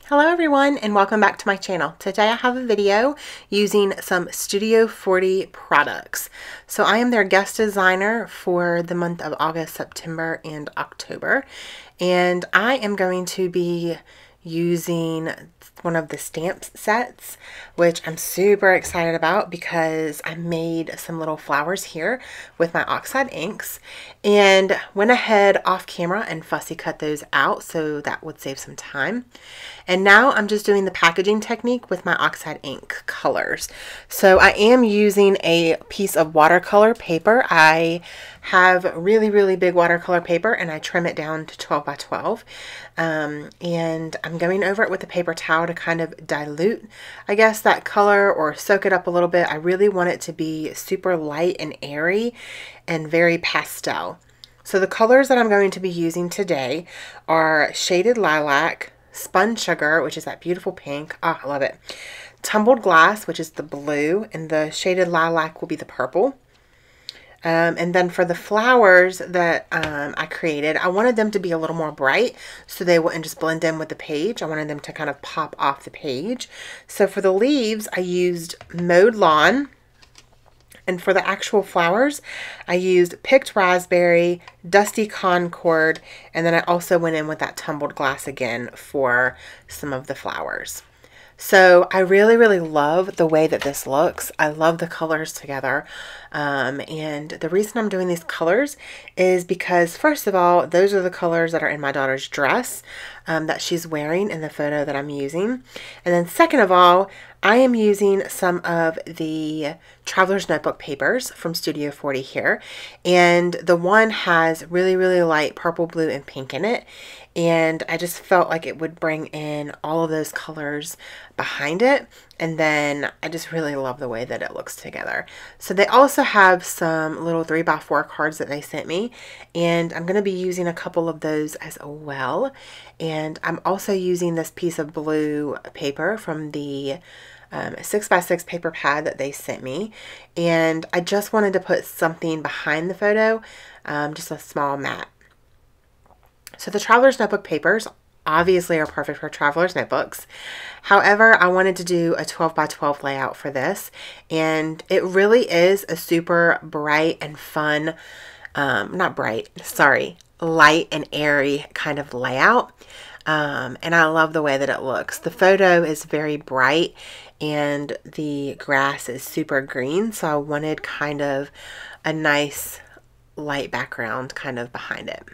Hello everyone and welcome back to my channel. Today I have a video using some Studio 40 products. So I am their guest designer for the month of August, September, and October. And I am going to be using one of the stamp sets, which I'm super excited about because I made some little flowers here with my oxide inks and went ahead off camera and fussy cut those out so that would save some time. And now I'm just doing the packaging technique with my oxide ink colors. So I am using a piece of watercolor paper. I have really big watercolor paper and I trim it down to 12 by 12. And I'm going over it with a paper towel to kind of dilute, I guess, that color or soak it up a little bit. I really want it to be super light and airy and very pastel. So the colors that I'm going to be using today are Shaded Lilac, Spun Sugar, which is that beautiful pink. Oh, I love it. Tumbled Glass, which is the blue, and the Shaded Lilac will be the purple. And then for the flowers that I created, I wanted them to be a little more bright so they wouldn't just blend in with the page. I wanted them to kind of pop off the page. So for the leaves, I used Mowed Lawn. And for the actual flowers, I used Picked Raspberry, Dusty Concord, and then I also went in with that Tumbled Glass again for some of the flowers. So I really love the way that this looks. I love the colors together. And the reason I'm doing these colors is because, first of all, those are the colors that are in my daughter's dress that she's wearing in the photo that I'm using. And then second of all, I am using some of the Traveler's Notebook papers from Studio 40 here. And the one has really light purple, blue, and pink in it. And I just felt like it would bring in all of those colors behind it. And then I just really love the way that it looks together. So they also have some little 3x4 cards that they sent me. And I'm going to be using a couple of those as well. And I'm also using this piece of blue paper from the 6x6 paper pad that they sent me. And I just wanted to put something behind the photo, just a small mat. So the Traveler's Notebook papers obviously are perfect for Traveler's Notebooks. However, I wanted to do a 12 by 12 layout for this, and it really is a super bright and fun, not bright, sorry, light and airy kind of layout. And I love the way that it looks. The photo is very bright and the grass is super green, so I wanted kind of a nice light background kind of behind it.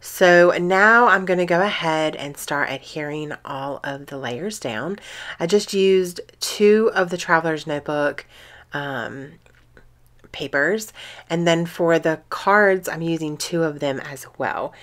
So now I'm going to go ahead and start adhering all of the layers down. I just used 2 of the Traveler's Notebook papers, and then for the cards I'm using 2 of them as well.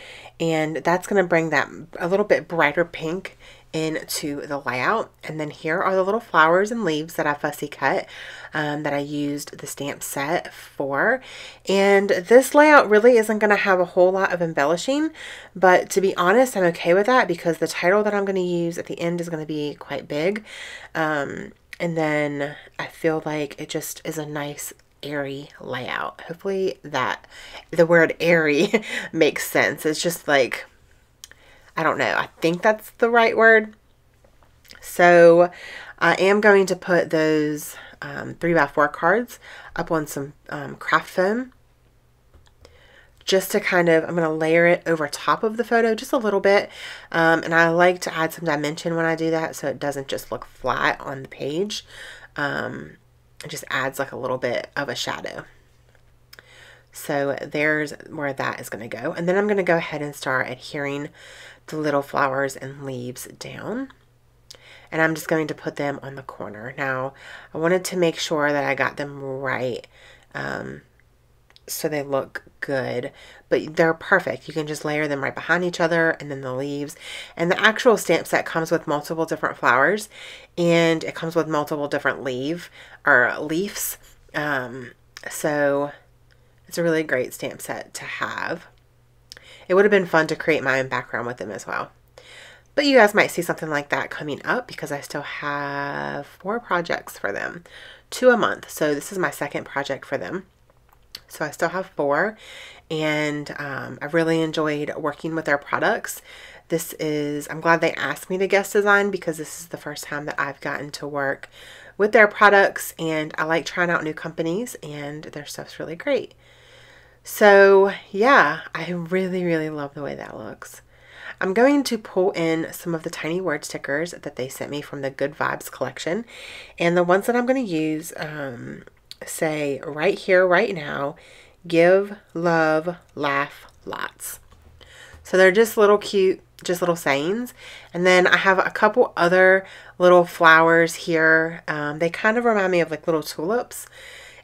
And that's going to bring that a little bit brighter pink into the layout. And then here are the little flowers and leaves that I fussy cut that I used the stamp set for. And this layout really isn't going to have a whole lot of embellishing, but to be honest, I'm okay with that because the title that I'm going to use at the end is going to be quite big. And then I feel like it just is a nice airy layout. Hopefully that the word airy makes sense. It's just like, I don't know, I think that's the right word. So I am going to put those 3x4 cards up on some craft foam just to kind of, I'm going to layer it over top of the photo just a little bit. And I like to add some dimension when I do that so it doesn't just look flat on the page. It just adds like a little bit of a shadow. So there's where that is going to go. And then I'm going to go ahead and start adhering the little flowers and leaves down. And I'm just going to put them on the corner. Now, I wanted to make sure that I got them right so they look good. But they're perfect. You can just layer them right behind each other and then the leaves. And the actual stamp set comes with multiple different flowers. And it comes with multiple different leaves. So it's a really great stamp set to have. It would have been fun to create my own background with them as well. But you guys might see something like that coming up because I still have 4 projects for them. 2 a month. So this is my second project for them. So I still have 4. And I really enjoyed working with their products. I'm glad they asked me to guest design because this is the first time that I've gotten to work with their products, and I like trying out new companies, and their stuff's really great. So yeah, I really, really love the way that looks. I'm going to pull in some of the tiny word stickers that they sent me from the Good Vibes collection, and the ones that I'm going to use say right here, right now, give, love, laugh, lots. So they're just little cute, just little sayings. And then I have a couple other little flowers here. They kind of remind me of like little tulips.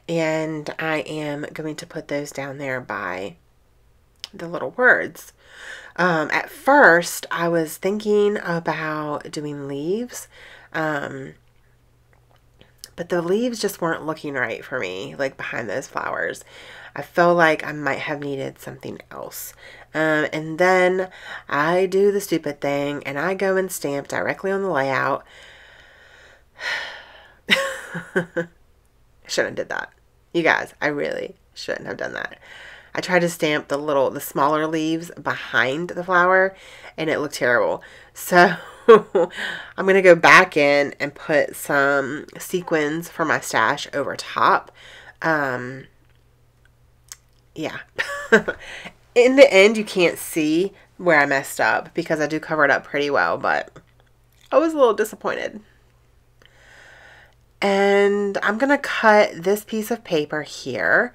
And I am going to put those down there by the little words. At first, I was thinking about doing leaves. But the leaves just weren't looking right for me, like behind those flowers. I felt like I might have needed something else. And then I do the stupid thing and I go and stamp directly on the layout. I shouldn't have did that. You guys, I really shouldn't have done that. I tried to stamp the smaller leaves behind the flower and it looked terrible. So I'm going to go back in and put some sequins for my stash over top. Yeah. In the end, you can't see where I messed up because I do cover it up pretty well, but I was a little disappointed. And I'm going to cut this piece of paper here,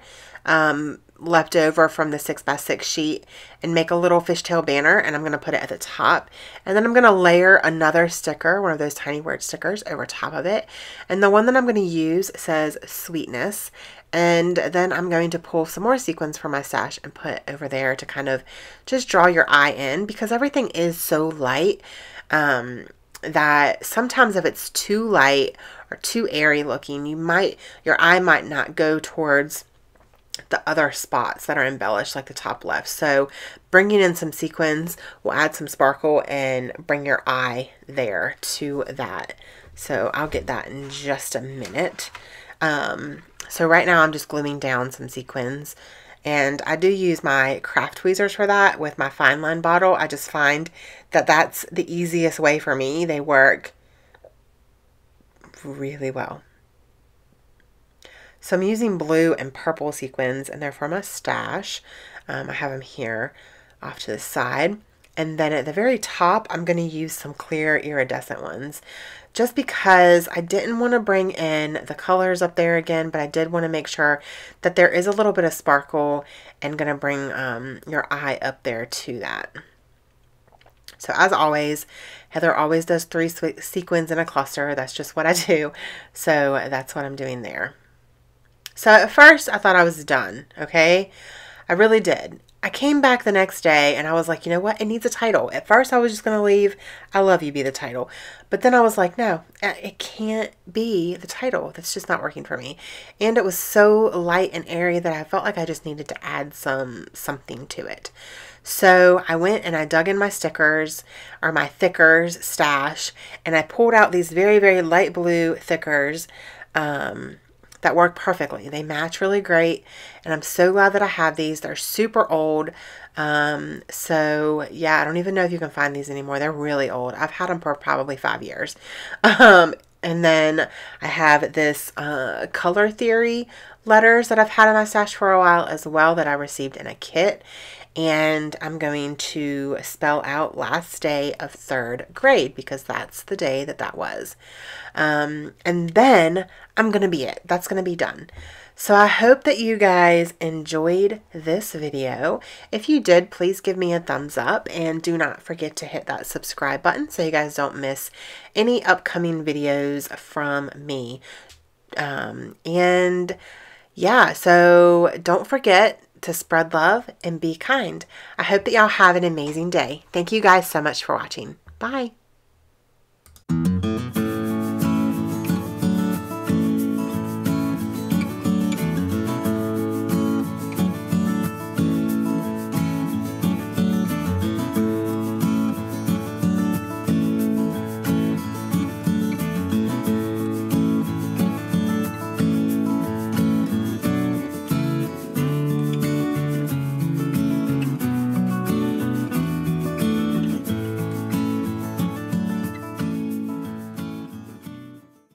left over from the 6x6 sheet, and make a little fishtail banner, and I'm going to put it at the top. And then I'm going to layer another sticker, one of those tiny word stickers, over top of it. And the one that I'm going to use says sweetness. And then I'm going to pull some more sequins from my stash and put over there to kind of just draw your eye in, because everything is so light that sometimes if it's too light or too airy looking, your eye might not go towards the other spots that are embellished, like the top left. So bringing in some sequins will add some sparkle and bring your eye there to that. So I'll get that in just a minute. So right now I'm just gluing down some sequins, and I do use my craft tweezers for that with my fine line bottle. I just find that that's the easiest way for me. They work really well. So I'm using blue and purple sequins, and they're from my stash. I have them here off to the side. And then at the very top, I'm going to use some clear iridescent ones, just because I didn't want to bring in the colors up there again, but I did want to make sure that there is a little bit of sparkle and going to bring your eye up there to that. So as always, Heather always does 3 sequins in a cluster. That's just what I do. So that's what I'm doing there. So at first I thought I was done, okay? I really did. I came back the next day and I was like, you know what? It needs a title. At first I was just going to leave "I love you" be the title. But then I was like, no, it can't be the title. That's just not working for me. And it was so light and airy that I felt like I just needed to add something to it. So I went and I dug in my stickers, or my thickers stash, and I pulled out these very, very light blue thickers that work perfectly. They match really great, and I'm so glad that I have these. They're super old. So yeah, I don't even know if you can find these anymore. They're really old. I've had them for probably 5 years. And then I have this color theory letters that I've had in my stash for a while as well, that I received in a kit. And I'm going to spell out last day of 3rd grade because that's the day that was. And then I'm going to be it. That's going to be done. So I hope that you guys enjoyed this video. If you did, please give me a thumbs up, and do not forget to hit that subscribe button so you guys don't miss any upcoming videos from me. And yeah, so don't forget to spread love and be kind. I hope that y'all have an amazing day. Thank you guys so much for watching. Bye.